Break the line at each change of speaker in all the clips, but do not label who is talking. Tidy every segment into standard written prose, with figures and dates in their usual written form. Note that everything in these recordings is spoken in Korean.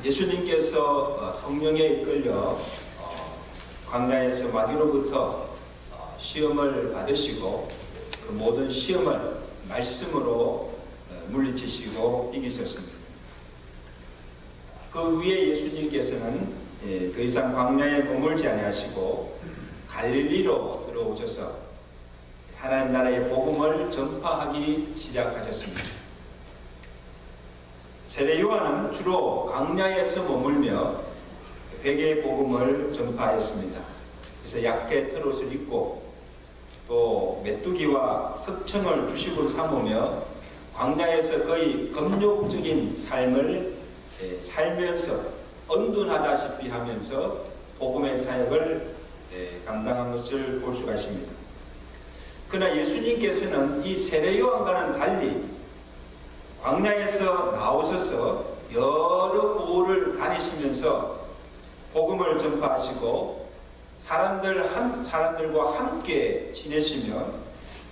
예수님께서 성령에 이끌려 광야에서 마귀로부터 시험을 받으시고 그 모든 시험을 말씀으로 물리치시고 이기셨습니다. 그 후에 예수님께서는 더 이상 광야에 머물지 아니하시고 갈릴리로 들어오셔서 하나님 나라의 복음을 전파하기 시작하셨습니다. 세례 요한은 주로 광야에서 머물며 회개의 복음을 전파하였습니다. 그래서 약대 털옷을 입고 또 메뚜기와 석청을 주식으로 삼으며 광야에서 거의 검욕적인 삶을 살면서 언둔하다시피 하면서 복음의 사역을 감당한 것을 볼 수가 있습니다. 그러나 예수님께서는 이 세례 요한과는 달리 광야에서 나오셔서 여러 고을을 다니시면서 복음을 전파하시고 사람들과 함께 지내시며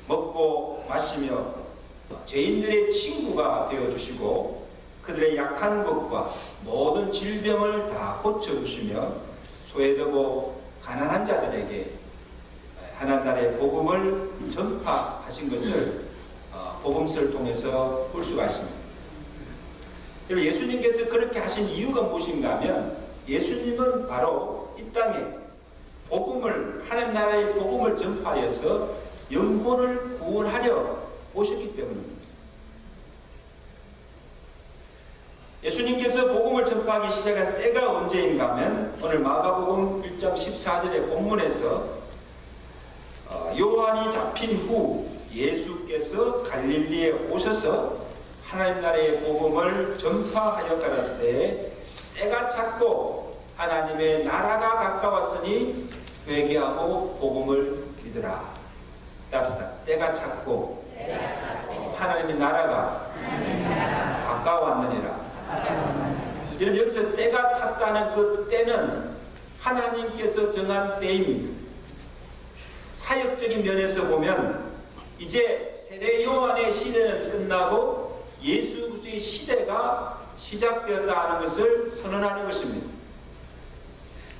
먹고 마시며 죄인들의 친구가 되어주시고 그들의 약한 것과 모든 질병을 다 고쳐주시며 소외되고 가난한 자들에게 하나님 나라의 복음을 전파하신 것을 복음서를 통해서 볼 수가 있습니다. 예수님께서 그렇게 하신 이유가 무엇인가 하면 예수님은 바로 이 땅에 복음을 하나님 나라의 복음을 전파해서 영혼을 구원하려 오셨기 때문입니다. 예수님께서 복음을 전파하기 시작한 때가 언제인가 하면 오늘 마가복음 1장 14절의 본문에서 요한이 잡힌 후 예수께서 갈릴리에 오셔서 하나님 나라의 복음을 전파하여 가라사대 때 때가 찼고 하나님의 나라가 가까웠으니 회개하고 복음을 믿으라. 답시다. 때가 찼고 하나님의 나라가 가까웠느니라. 여러분 여기서 때가 찼다는 그 때는 하나님께서 정한 때입니다. 사역적인 면에서 보면 이제 세례 요한의 시대는 끝나고 예수 그리스도의 시대가 시작되었다 하는 것을 선언하는 것입니다.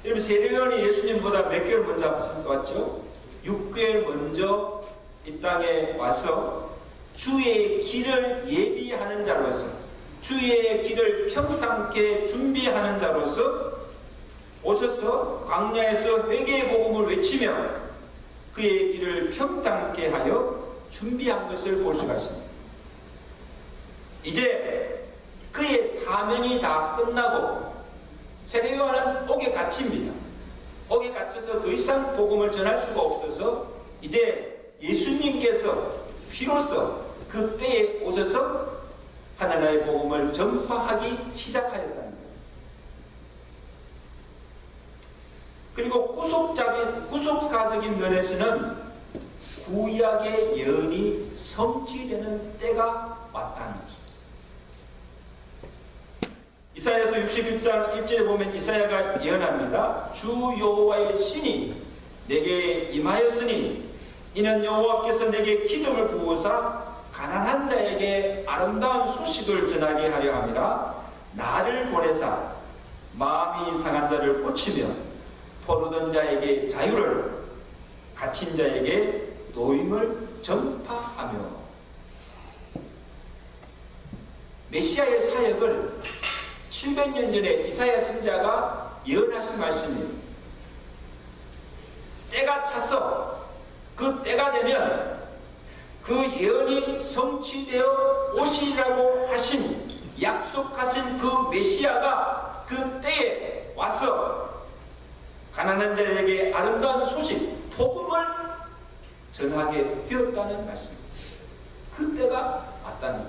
여러분 세례 요한이 예수님보다 몇 개월 먼저 왔죠? 6개월 먼저 이 땅에 와서 주의 길을 예비하는 자로서 주의 길을 평탄케 준비하는 자로서 오셔서 광야에서 회개의 복음을 외치며 그의 길을 평탄케 하여 준비한 것을 볼 수가 있습니다. 이제 그의 사명이 다 끝나고 세례 요한은 옥에 갇힙니다. 옥에 갇혀서 더 이상 복음을 전할 수가 없어서 이제 예수님께서 비로소 그때에 오셔서 하나님의 복음을 전파하기 시작하였다는 거예요. 그리고 구속사적인 면에서는 구약의 예언이 성취되는 때가 왔다는 거죠. 이사야서 61장 1절에 보면 이사야가 예언합니다. 주 여호와의 신이 내게 임하였으니 이는 여호와께서 내게 기름을 부으사 가난한 자에게 아름다운 소식을 전하게 하려 함이라. 나를 보내사 마음이 상한 자를 고치며 포로된 자에게 자유를 갇힌 자에게 노임을 전파하며. 메시아의 사역을 700년 전에 이사야 선지자가 예언하신 말씀입니다. 때가 차서 그 때가 되면 그 예언이 성취되어 오시리라고 하신 약속하신 그 메시아가 그 때에 와서 가난한 자에게 아름다운 소식, 복음을 전하게 되었다는 말씀입니다. 그 때가 왔다는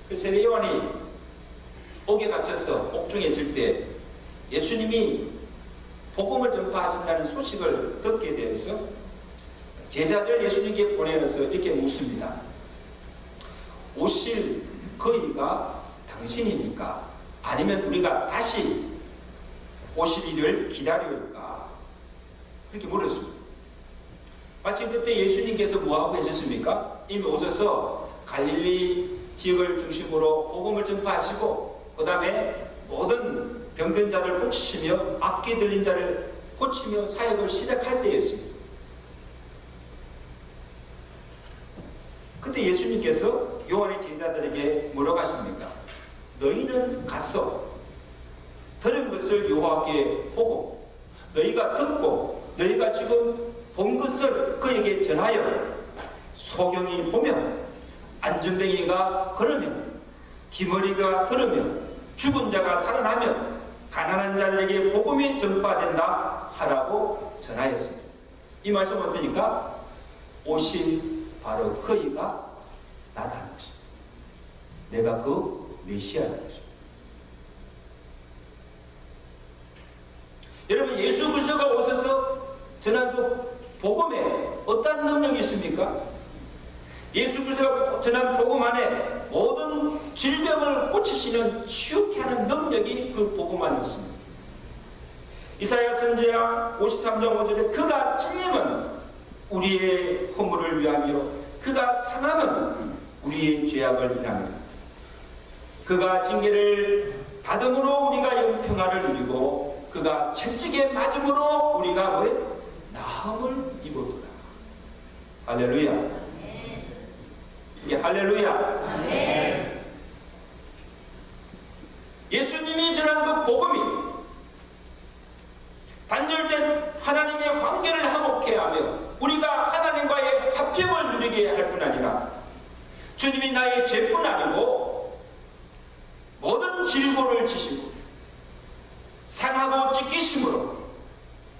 거예요. 세례 요한이 옥에 갇혀서 옥중에 있을 때 예수님이 복음을 전파하신다는 소식을 듣게 되어서 제자들 예수님께 보내어서 이렇게 묻습니다. 오실 그이가 당신이니까 아니면 우리가 다시 오실 일을 기다려올까? 이렇게 물었습니다. 마침 그때 예수님께서 뭐하고 계셨습니까? 이미 오셔서 갈릴리 지역을 중심으로 복음을 전파하시고 그 다음에 모든 병든 자를 고치시며 악기 들린 자를 고치며 사역을 시작할 때였습니다. 그때 예수님께서 요한의 제자들에게 뭐라고 하십니까? 너희는 가서 들은 것을 여호와께 보고 너희가 듣고 너희가 지금 본 것을 그에게 전하여 소경이 보면 안전뱅이가 걸으면 기머리가 들으면 죽은 자가 살아나면 가난한 자들에게 복음이 전파된다 하라고 전하였습니다. 이 말씀은 어떠니까? 오실 바로 그이가 나타난 것입니다. 내가 그 메시아라는 것입니다. 여러분, 예수 그리스도가 오셔서 전한 그 복음에 어떤 능력이 있습니까? 예수 그리스도가 전한 복음 안에 모든 질병을 고치시는 치유케 하는 능력이 그 복음 안에 있습니다. 이사야 선지자 53장 5절에 그가 찔림은 우리의 허물을 위하며 그가 상함은 우리의 죄악을 위하며 그가 징계를 받음으로 우리가 영평화를 누리고 그가 채찍에 맞음으로 우리가 뭐에 나음을 입었구나. 할렐루야. 예, 할렐루야. 예수님이 전한 그 복음이 단절된 하나님의 관계를 화목케 하며 우리가 하나님과의 합평을 누리게 할 뿐 아니라 주님이 나의 죄뿐 아니고 모든 질고를 지시고 상하고 찢기심으로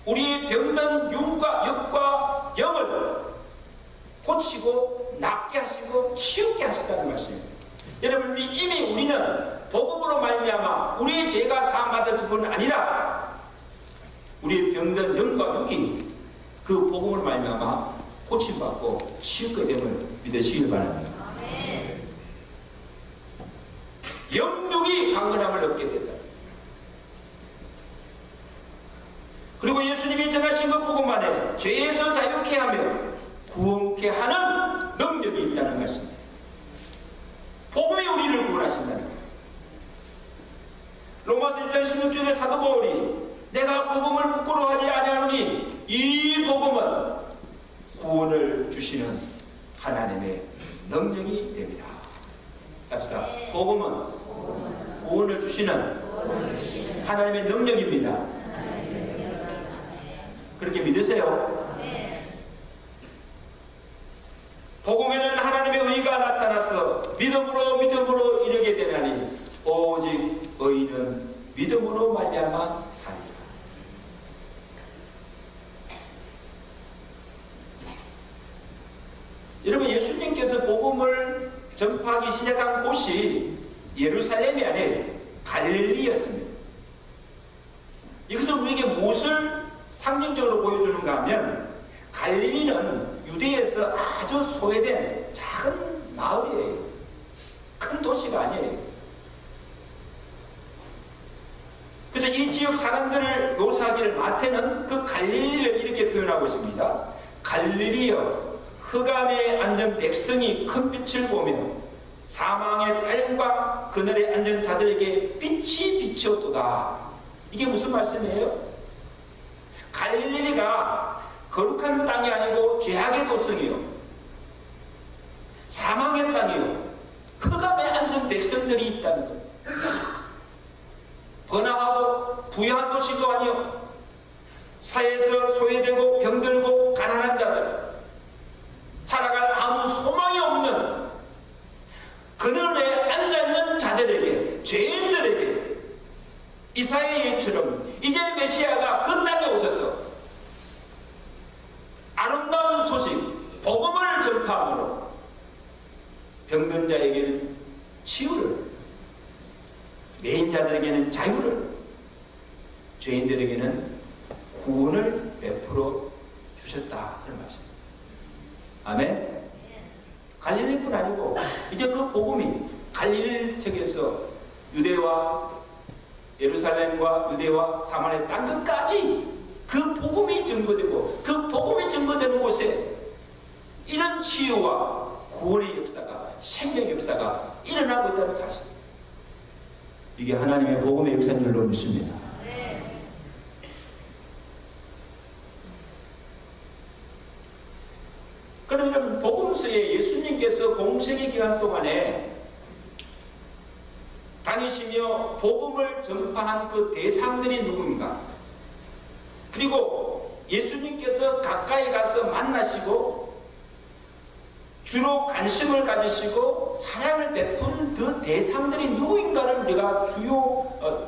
우리의 병든 육과 역과 영을 고치고 낫게 하시고 치유케 하시다는 말씀입니다. 여러분, 이미 우리는 복음으로 말미암아 우리의 죄가 사함받을 뿐 아니라 우리의 병든 영과 육이 그 복음을 말미암아 고침받고 치유케 됨을 믿으시길 바랍니다. 영육이 강건함을 얻게 된다. 그리고 예수님이 전하신 그 복음 안에 죄에서 자유케 하며 구원케 하는 능력이 있다는 것입니다. 복음이 우리를 구원하신다는 거예요. 로마서 1장 16절에 사도 바울이 내가 복음을 부끄러워하지 아니하노니 이 복음은 구원을 주시는 하나님의 능력이 됩니다. 합시다. 복음은 구원을 주시는 하나님의 능력입니다. 그렇게 믿으세요? 복음에는 하나님의 의가 나타나서 믿음으로 이르게 되나니 오직 의인은 믿음으로 말미암아 사리라. 여러분, 예수님께서 복음을 전파하기 시작한 곳이 예루살렘이 아니라 갈릴리였습니다. 이것은 우리에게 무엇을 상징적으로 보여주는가 하면 갈릴리는 유대에서 아주 소외된 작은 마을이에요. 큰 도시가 아니에요. 그래서 이 지역 사람들을 묘사하기를 마태는 그 갈릴리를 이렇게 표현하고 있습니다. 갈릴리여 흑암에 앉은 백성이 큰 빛을 보며 사망의 딸과 그늘에 앉은 자들에게 빛이 비치었도다. 이게 무슨 말씀이에요? 갈릴리가 거룩한 땅이 아니고 죄악의 도성이요, 사망의 땅이요, 흑암에 앉은 백성들이 있다는 거예요. 번화하고 부유한 도시도 아니요, 사회에서 소외되고 병들고 가난한 자들, 살아갈 아무 소망이 없는 그늘에 앉아있는 자들에게, 죄인들에게 이사야의 예처럼 이제 메시아가 그 땅에 오셔서 아름다운 소식, 복음을 전파함으로 병든 자에게는 치유를, 매인자들에게는 자유를, 죄인들에게는 구원을 베풀어 주셨다 그런 말씀입니다. 아멘. 갈릴리뿐 아니고 이제 그 복음이 갈릴리 지역에서 유대와 예루살렘과 유대와 사마리아 땅 끝까지 그 복음이 증거되고 그 복음이 증거되는 곳에 이런 치유와 구원의 역사가, 생명의 역사가 일어나고 있다는 사실. 이게 하나님의 복음의 역사인 줄로 믿습니다. 그러면 복음서에 예수님께서 공생의 기간 동안에 다니시며 복음을 전파한 그 대상들이 누구인가? 그리고 예수님께서 가까이 가서 만나시고 주로 관심을 가지시고 사랑을 베푸는 그 대상들이 누구인가를 우리가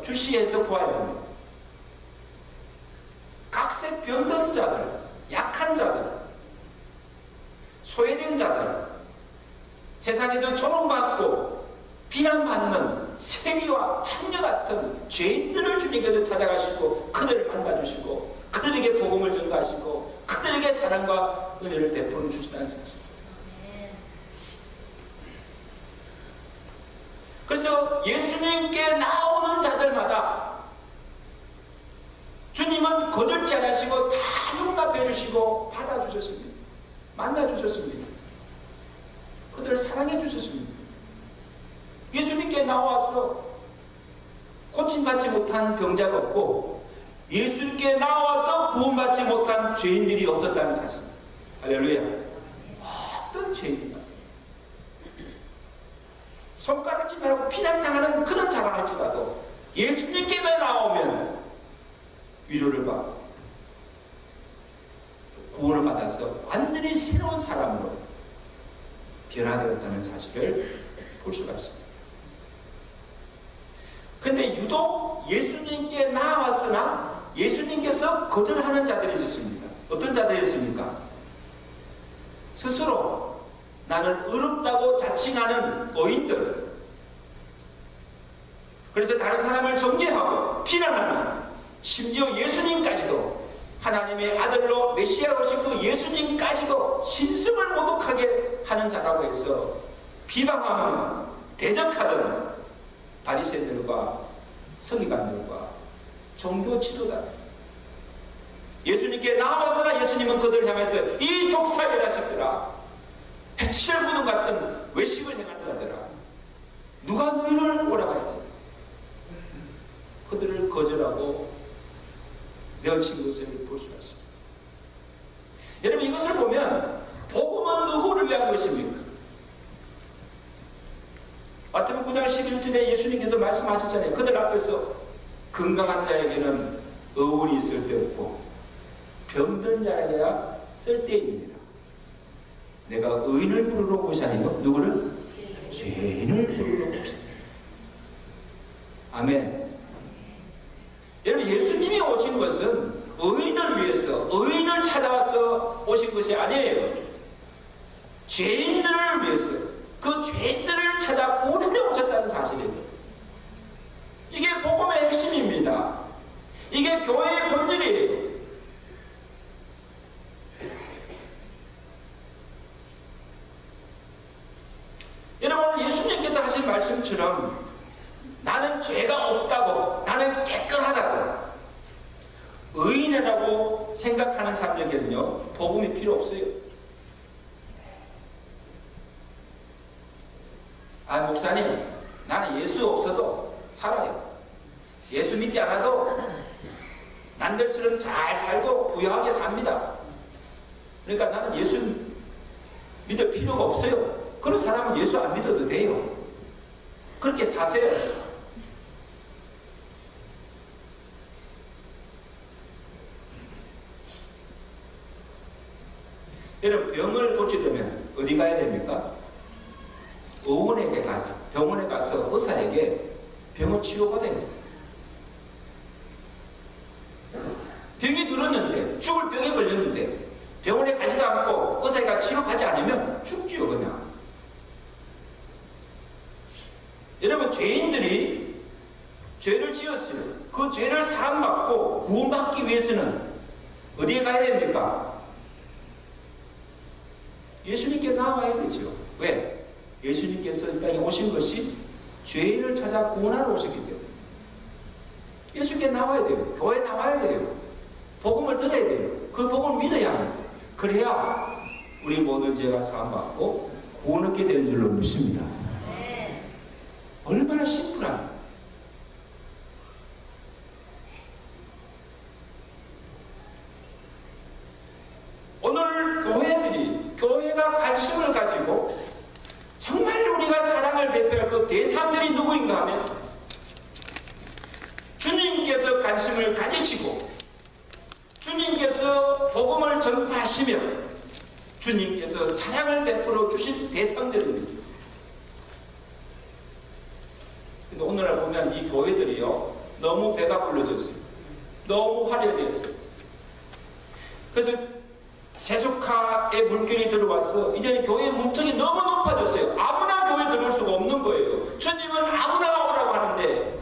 주시해서 보아야 됩니다. 각색 병든 자들, 약한 자들, 소외된 자들, 세상에서 조롱받고 비난받는 세리와 창녀 같은 죄인들을 주님께서 찾아가시고 그들을 만나주시고 그들에게 복음을 전가하시고 그들에게 사랑과 은혜를 베풀어 주시다는 사실. 그래서 예수님께 나오는 자들마다 주님은 거들지 않으시고 다 용납해 주시고 받아주셨습니다. 만나주셨습니다. 그들을 사랑해 주셨습니다. 예수님께 나와서 고침받지 못한 병자가 없고 예수님께 나와서 구원받지 못한 죄인들이 없었다는 사실. 할렐루야. 어떤 죄인이다. 손가락질 말고 비난당하는 그런 자가 할지라도 예수님께만 나오면 위로를 받고 구원을 받아서 완전히 새로운 사람으로 변화되었다는 사실을 볼 수가 있습니다. 그런데 유독 예수님께 나왔으나 예수님께서 거절하는 자들이 있습니다. 어떤 자들이 있습니까? 스스로 나는 어렵다고 자칭하는 어인들, 그래서 다른 사람을 정죄하고 비난하는, 심지어 예수님까지도 하나님의 아들로 메시아로 오신 그 예수님까지도 신성을 모독하게 하는 자라고 해서 비방하는, 대적하는 바리새인들과 서기관들과 종교 지도자들, 예수님께 나와서나 예수님은 그들을 향해서 이 독사의 자식들아, 해치를 부는 같은 외식을 행하는 자들아, 누가 너희를 오라고 했다. 그들을 거절하고 내어친 것을 볼 수가 있습니다. 여러분, 이것을 보면 복음은 누구를 위한 것입니까? 마태복음 9장 11절에 예수님께서 말씀하셨잖아요. 그들 앞에서 건강한 자에게는 의원이 있을 데 없고 병든 자에게야 쓸데입니다. 내가 의인을 부르러 온 것이 아니고 누구를? 죄인을 부르러 온 것이다. 아멘. 여러분, 예수님이 오신 것은 의인을 위해서, 의인을 찾아와서 오신 것이 아니에요. 죄인들을 위해서, 그 죄인들을 찾아 구원하려 오셨다는 사실이에요. 이게 복음의 핵심입니다. 이게 교회의 본질이에요. 여러분, 예수님께서 하신 말씀처럼 나는 죄가 없다고, 나는 깨끗하다고, 의인이라고 생각하는 사람에게는요, 복음이 필요 없어요. 아, 목사님, 나는 예수 없어도 살아요. 예수 믿지 않아도 남들처럼 잘 살고 부유하게 삽니다. 그러니까 나는 예수 믿을 필요가 없어요. 그런 사람은 예수 안 믿어도 돼요. 그렇게 사세요. 여러분, 병을 고치려면 어디 가야 됩니까? 의원에게 가죠. 병원에 가서 의사에게 병을 치료받아야 돼요. 병이 들었는데, 죽을 병에 걸렸는데 병원에 가지도 않고 의사가 치료하지 않으면 죽지요, 그냥. 여러분, 죄인들이 죄를 지었어요. 그 죄를 사함받고 구원받기 위해서는 어디에 가야 됩니까? 예수님께 나와야 되죠. 왜? 예수님께서 이 땅에 오신 것이 죄인을 찾아 구원하러 오셨기 때문에 예수님께 나와야 돼요. 교회 나와야 돼요. 복음을 들어야 돼요. 그 복음을 믿어야 합니다. 그래야 우리 모든 죄가 사함받고 구원 얻게 되는 줄로 믿습니다. 얼마나 심플합니까? 오늘 교회가 관심을 가지고 정말 우리가 사랑을 베풀 그 대상들이 누구인가 하면 주님께서 관심을 가지시고 주님께서 복음을 전파하시며 주님께서 사랑을 베풀어 주신 대상들입니다. 근데 오늘날 보면 이 교회들이요 너무 배가 불러졌어요. 너무 화려됐어요. 그래서 세속화의 물결이 들어와서 이제는 교회의 문턱이 너무 높아졌어요. 아무나 교회 들어올 수가 없는 거예요. 주님은 아무나 오라고 하는데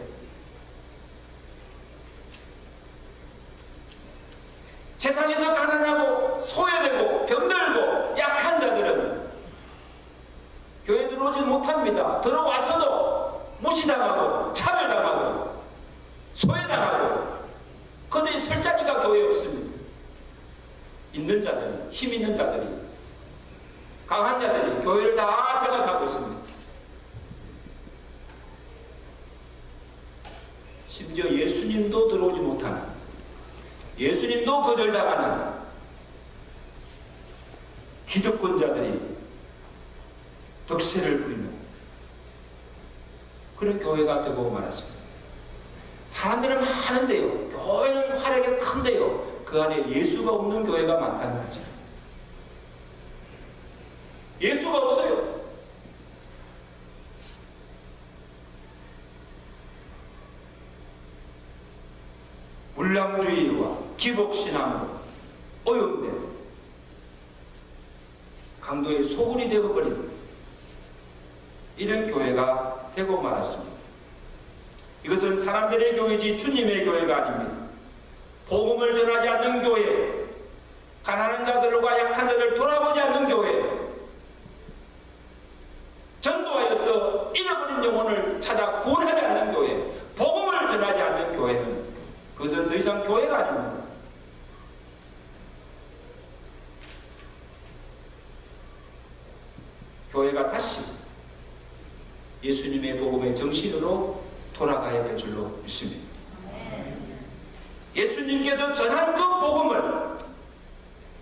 세상에서 가난하고 소외되고 병들고 약한 자들은 교회 들어오지 못합니다. 들어와서도 무시당하고 차별당하고 소외당하고 그들이 설 자리가 교회에 없습니다. 있는 자들이, 힘 있는 자들이, 강한 자들이 교회를 다 장악하고 있습니다. 심지어 예수님도 들어오지 못하는, 예수님도 거절당하는 기득권자들이 덕세를 부리는 그런 교회가 되고 말았습니다. 사람들은 많은데요, 교회는 활약이 큰데요, 그 안에 예수가 없는 교회가 많다는 사실. 예수가 없어요. 물량주의와 기복신앙으로 오염된 강도의 소굴이 되어버린 이런 교회가 되고 말았습니다. 이것은 사람들의 교회지 주님의 교회가 아닙니다. 복음을 전하지 않는 교회, 가난한 자들과 약한 자들을 돌아보지 않는 교회, 전도하여서 잃어버린 영혼을 찾아 구원하지 않는 교회, 복음을 전하지 않는 교회는 그것은 더 이상 교회가 아닙니다. 교회가 다시 예수님의 복음의 정신으로 돌아가야 될 줄로 믿습니다. 예수님께서 전한 그 복음을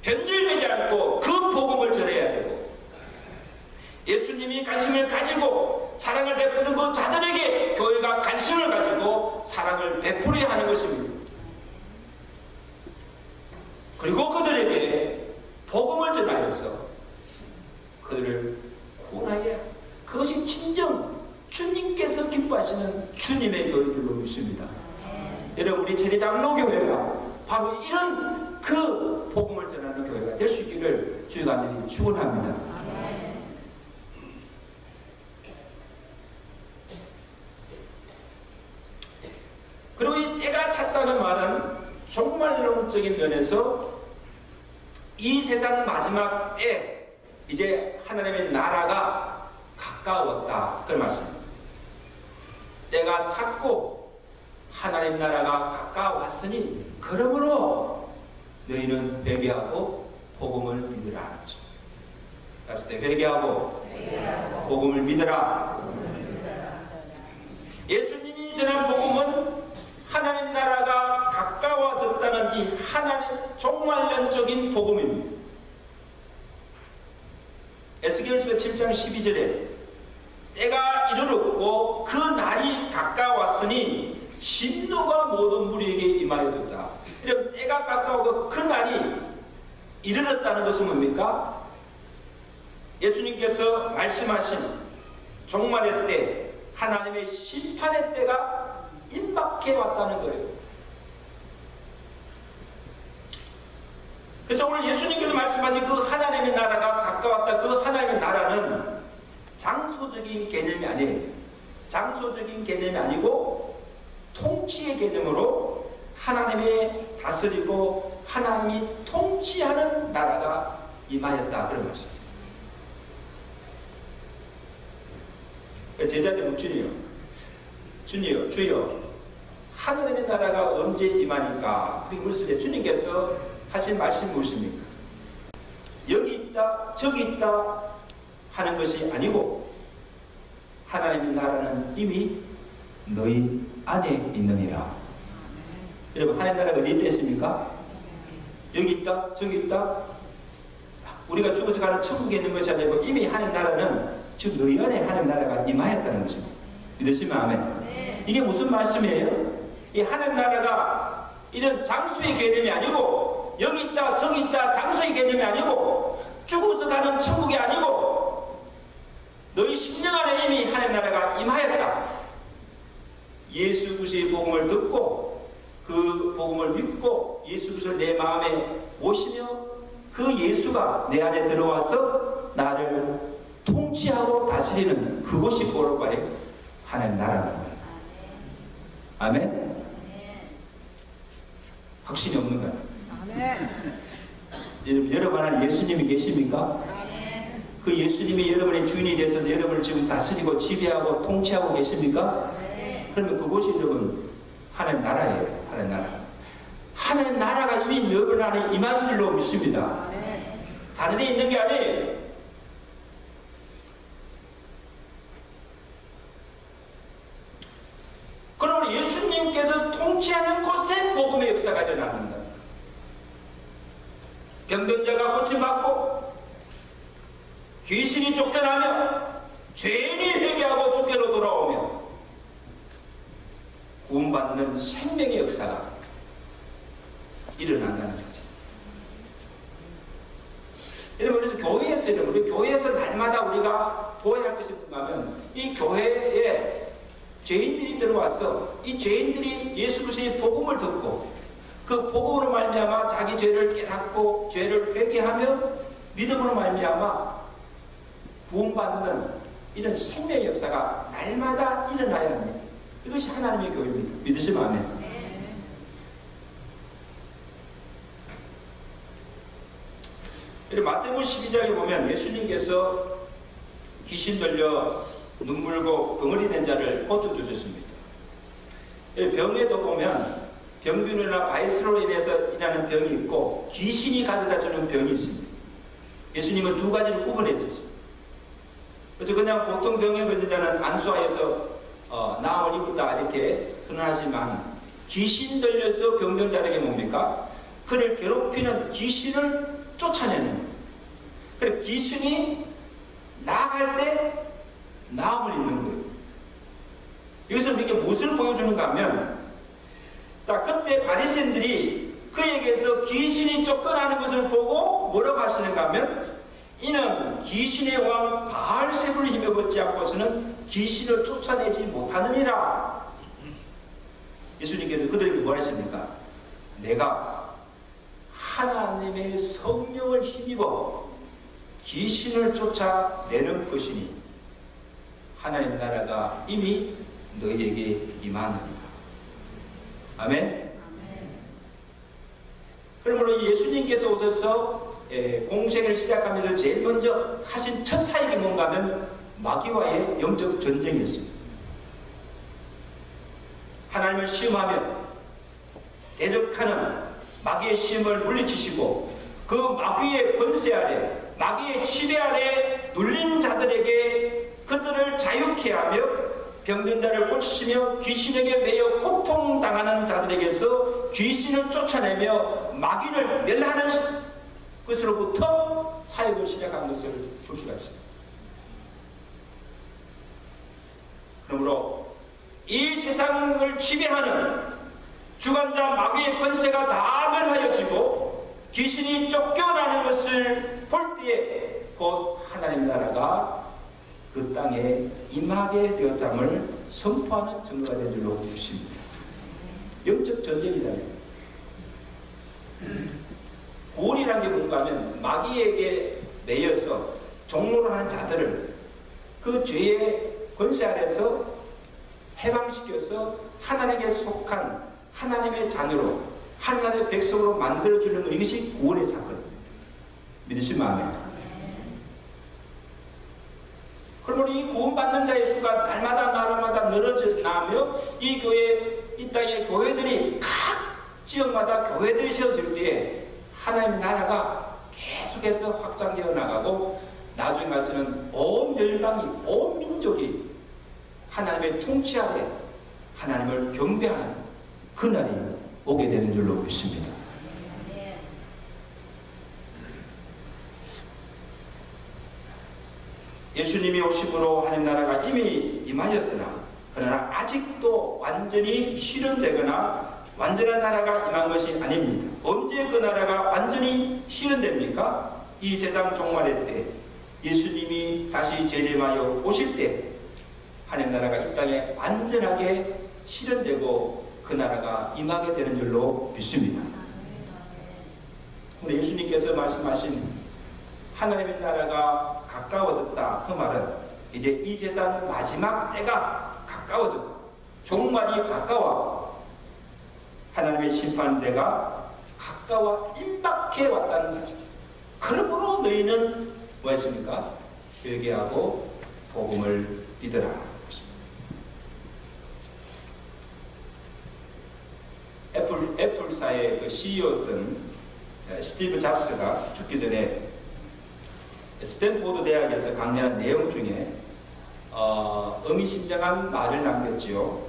변질되지 않고 그 복음을 전해야 되고, 예수님이 관심을 가지고 사랑을 베푸는 그 자들에게 교회가 관심을 가지고 사랑을 베풀어야 하는 것입니다. 그리고 그들에게 복음을 전하여서 그들을 구원하게, 그것이 진정 주님께서 기뻐하시는 주님의 교회인 줄로 믿습니다. 여러분, 우리 재래장로교회가 바로 이런 그 복음을 전하는 교회가 될 수 있기를 주의 간절히 축원합니다. 그리고 이 때가 찼다는 말은 종말론적인 면에서 이 세상 마지막에 이제 하나님의 나라가 가까웠다, 그런 말씀입니다. 때가 찼고 하나님 나라가 가까웠으니 그러므로 너희는 회개하고 복음을 믿으라. 그랬을 때 회개하고 복음을 믿으라. 예수님이 전한 복음은 하나님 나라가 가까워졌다는 이 하나님 종말론적인 복음입니다. 에스겔서 7장 12절에 때가 이르렀고 그 날이 가까웠으니 진노가 모든 무리에게 임하였다. 이런 때가 가까우고 그 날이 이르렀다는 것은 뭡니까? 예수님께서 말씀하신 종말의 때, 하나님의 심판의 때가 임박해 왔다는 거예요. 그래서 오늘 예수님께서 말씀하신 그 하나님의 나라가 가까웠다, 그 하나님의 나라는 장소적인 개념이 아니에요. 장소적인 개념이 아니고 통치의 개념으로 하나님의 다스리고 하나님이 통치하는 나라가 임하였다, 그런 말씀입니다. 제자들이 묻지니요, 주여 하나님의 나라가 언제 임하니까? 그리고 물었을 때 주님께서 하신 말씀이 무엇입니까? 여기 있다 저기 있다 하는 것이 아니고 하나님의 나라는 이미 너희 안에 있느니라. 여러분, 하나님 나라가 어디 있습니까? 여기 있다, 저기 있다. 우리가 죽어서 가는 천국에 있는 것이 아니고 이미 하나님 나라는 지금 너희 안에 하나님 나라가 임하였다는 것입니다. 믿으시면 아멘. 이게 무슨 말씀이에요? 이 하나님 나라가 이런 장수의 개념이 아니고, 여기 있다 저기 있다 장수의 개념이 아니고, 죽어서 가는 천국이 아니고 너희 심령 안에 이미 하나님 나라가 임하였다. 예수 그리스도의 복음을 듣고 그 복음을 믿고 예수 그리스도를 내 마음에 모시며 그 예수가 내 안에 들어와서 나를 통치하고 다스리는 그곳이 바로 하나님 나라는 거예요. 아멘? 확신이 없는가요? 여러분 안에 예수님이 계십니까? 그 예수님이 여러분의 주인이 되셔서 여러분을 지금 다스리고 지배하고 통치하고 계십니까? 그러면 그곳이 여러분 하나님 나라예요. 하나님 나라. 하나님 나라가 이미 여러분 안에 임한 줄로 믿습니다. 다른 데 있는 게 아니에요. 그러므로 예수님께서 통치하는 곳에 복음의 역사가 일어납니다. 병든 자가 고침받고 귀신이 쫓겨나며 죄인이 회개하고 주께로 돌아오며 구원받는 생명의 역사가 일어난다는 사실. 여러분, 그래서 교회에서 우리 교회에서 날마다 우리가 보아야 할 것이 뭐냐면, 이 교회에 죄인들이 들어와서 이 죄인들이 예수 그리스도의 복음을 듣고 그 복음으로 말미암아 자기 죄를 깨닫고 죄를 회개하며 믿음으로 말미암아 구원받는 이런 생명의 역사가 날마다 일어나야 합니다. 이것이 하나님의 교회입니다. 믿으시면 아멘. 마태복음 12장에 보면 예수님께서 귀신 들려 눈물고 벙어리 된 자를 고쳐주셨습니다. 병에도 보면 병균이나 바이러스로 인해서 일어나는 병이 있고 귀신이 가져다 주는 병이 있습니다. 예수님은 두 가지를 구분했었습니다. 그래서 그냥 보통 병에 걸린 자는 안수하여서 나음을 입었다 이렇게 선언하지만, 귀신 들려서 병든 자에게 뭡니까? 그를 괴롭히는 귀신을 쫓아내는 거예요. 그래서 귀신이 나아갈 때 나음을 입는 거예요. 여기서 우리에게 무엇을 보여주는가 하면, 자, 그때 바리새인들이 그에게서 귀신이 쫓겨나는 것을 보고 뭐라고 하시는가 하면, 이는 귀신의 왕 바알세불을 힘입었지 않고서는 귀신을 쫓아내지 못하느니라. 예수님께서 그들에게 뭐라 하십니까? 내가 하나님의 성령을 힘입어 귀신을 쫓아내는 것이니 하나님 나라가 이미 너희에게 임하느니라. 아멘? 그러므로 예수님께서 오셔서 공생을 시작하면서 제일 먼저 하신 첫 사역이 뭔가 하면 마귀와의 영적 전쟁이었습니다. 하나님을 시험하며 대적하는 마귀의 시험을 물리치시고 그 마귀의 권세 아래, 마귀의 지배 아래 눌린 자들에게 그들을 자유케 하며 병든 자를 고치시며 귀신에게 매여 고통당하는 자들에게서 귀신을 쫓아내며 마귀를 멸하는 것으로부터 사역을 시작한 것을 볼 수가 있습니다. 그러므로 이 세상을 지배하는 주관자 마귀의 권세가 다 멸하여지고 귀신이 쫓겨나는 것을 볼 때에 곧 하나님 나라가 그 땅에 임하게 되었음을 선포하는 증거가 된 줄로 믿습니다. 영적 전쟁이다. 구원이라는 게 뭔가 하면 마귀에게 매여서 종로를 하는 자들을 그 죄의 권세 아래서 해방시켜서 하나님에게 속한 하나님의 자녀로 하나님의 백성으로 만들어주는 것, 이것이 구원의 사건입니다. 믿으시면 아멘. 그러므로 이 구원받는 자의 수가 날마다 나라마다 늘어나며 이 교회, 이 땅의 교회들이 각 지역마다 교회들이 세워질 때에 하나님의 나라가 계속해서 확장되어 나가고 나중에 가서는 온 열방이, 온 민족이 하나님의 통치 아래 하나님을 경배하는 그날이 오게 되는 줄로 믿습니다. 예수님이 오심으로 하나님 나라가 이미 임하였으나 그러나 아직도 완전히 실현되거나 완전한 나라가 임한 것이 아닙니다. 언제 그 나라가 완전히 실현됩니까? 이 세상 종말의 때 예수님이 다시 재림하여 오실 때 하나님 나라가 이 땅에 완전하게 실현되고 그 나라가 임하게 되는 줄로 믿습니다. 근데 예수님께서 말씀하신 하나님의 나라가 가까워졌다 그 말은 이제 이 세상 마지막 때가 가까워졌다. 종말이 가까워 하나님의 심판대가 가까워 임박해 왔다는 사실. 그러므로 너희는 뭐 했습니까? 회개하고 복음을 믿으라. 애플사의 그 CEO였던 스티브 잡스가 죽기 전에 스탠포드 대학에서 강연한 내용 중에 의미심장한 말을 남겼지요.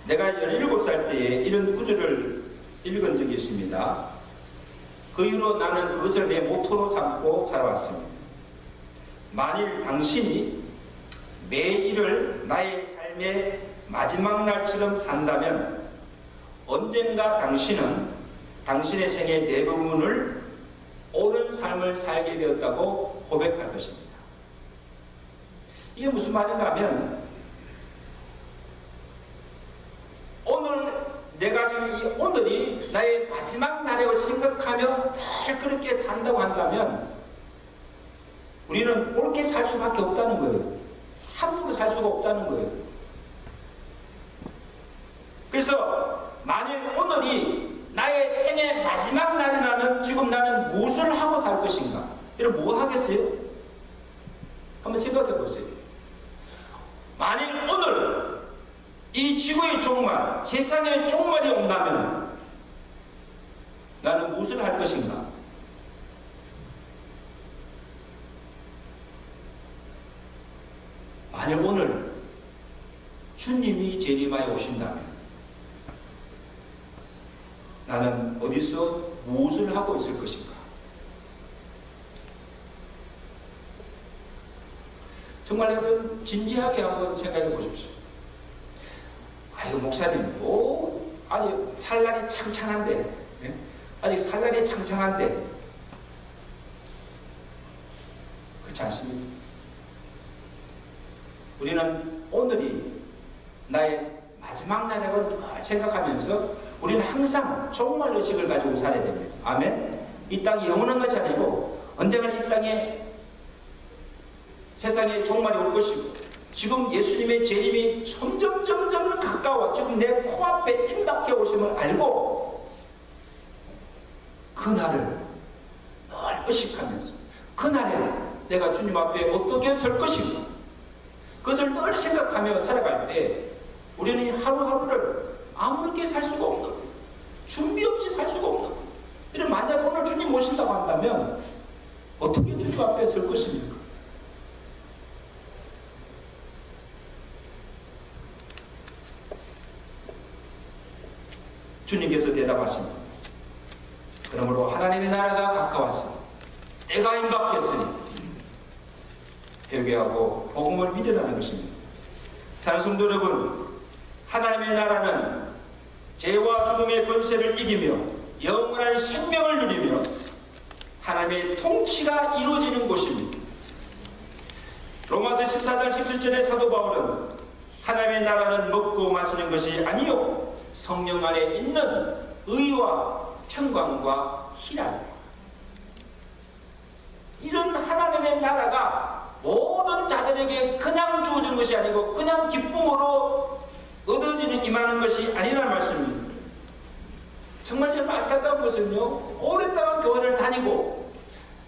내가 17살 때에 이런 구절을 읽은 적이 있습니다. 그 이후로 나는 그것을 내 모토로 삼고 살아왔습니다. 만일 당신이 매일을 나의 삶의 마지막 날처럼 산다면 언젠가 당신은 당신의 생의 대부분을 옳은 삶을 살게 되었다고 고백할 것입니다. 이게 무슨 말인가 하면 오늘 내가 지금 이 오늘이 나의 마지막 날이라고 생각하며 늘 그렇게 산다고 한다면 우리는 옳게 살 수밖에 없다는 거예요. 함부로 살 수가 없다는 거예요. 그래서 만일 오늘이 나의 생의 마지막 날이라면 지금 나는 무엇을 하고 살 것인가? 여러분 뭐 하겠어요? 한번 생각해 보세요. 만일 오늘 이 지구의 종말, 세상의 종말이 온다면 나는 무엇을 할 것인가? 만일 오늘 주님이 재림하여 오신다면 나는 어디서 무엇을 하고 있을 것인가? 정말 여러분 진지하게 한번 생각해 보십시오. 아이고 목사님, 아직 살날이 창창한데, 네? 아직 살날이 창창한데 그렇지 않습니까? 우리는 오늘이 나의 마지막 날이라고 생각하면서 우리는 항상 종말 의식을 가지고 살아야 됩니다. 아멘. 이 땅이 영원한 것이 아니고 언젠가 이 땅에 세상에 종말이 올 것이고 지금 예수님의 재림이 점점 가까워 지금 내 코앞에 임박해 오심을 알고 그날을 늘 의식하면서 그날에 내가 주님 앞에 어떻게 설 것인가 그것을 늘 생각하며 살아갈 때 우리는 하루하루를 아무렇게 살 수가 없는 거예요. 준비 없이 살 수가 없는 거예요. 이런 만약 오늘 주님 모신다고 한다면 어떻게 주님 앞에 설 것입니까? 주님께서 대답하십니다. 그러므로 하나님의 나라가 가까웠으니 때가 임박했으니 회개하고 복음을 믿으라는 것입니다. 사랑하는 성도 여러분, 하나님의 나라는 죄와 죽음의 권세를 이기며 영원한 생명을 누리며 하나님의 통치가 이루어지는 곳입니다. 로마서 14장 17절의 사도 바울은 하나님의 나라는 먹고 마시는 것이 아니요 성령 안에 있는 의와 평강과 희락이다. 이런 하나님의 나라가 모든 자들에게 그냥 주어지는 것이 아니고 그냥 기쁨으로 얻어지는 임하는 것이 아니라는 말씀입니다. 정말 좀 안타까운 것은요, 오랫동안 교회를 다니고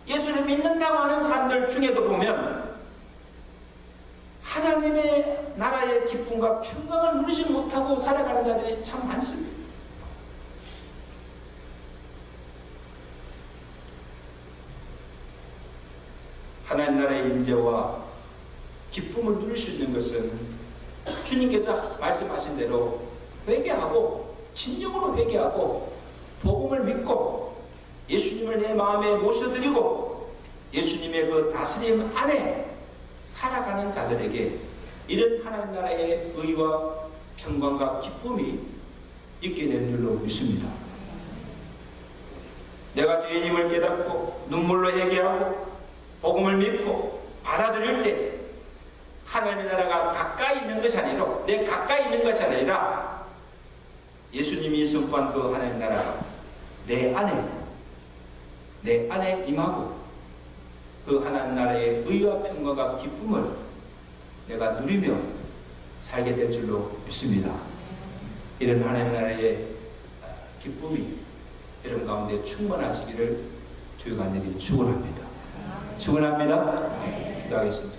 예수를 믿는다고 하는 사람들 중에도 보면 하나님의 나라의 기쁨과 평강을 누리지 못하고 살아가는 자들이 참 많습니다. 하나님 나라의 임재와 기쁨을 누릴 수 있는 것은 주님께서 말씀하신 대로 회개하고 진정으로 회개하고 복음을 믿고 예수님을 내 마음에 모셔드리고 예수님의 그 다스림 안에 살아가는 자들에게 이런 하나님 나라의 의와 평강과 기쁨이 있게 된 줄로 믿습니다. 내가 죄인임을 깨닫고 눈물로 회개하고 복음을 믿고 받아들일 때 하나님의 나라가 가까이 있는 것이 아니라 내 가까이 있는 것이 아니라 예수님이 선포한 그 하나님의 나라가 내 안에 임하고 그 하나님 나라의 의와 평강과 기쁨을 내가 누리며 살게 될 줄로 믿습니다. 이런 하나님 나라의 기쁨이 여러분 가운데 충만하시기를 주의 간절히 축원합니다. 축원합니다. 기도하겠습니다.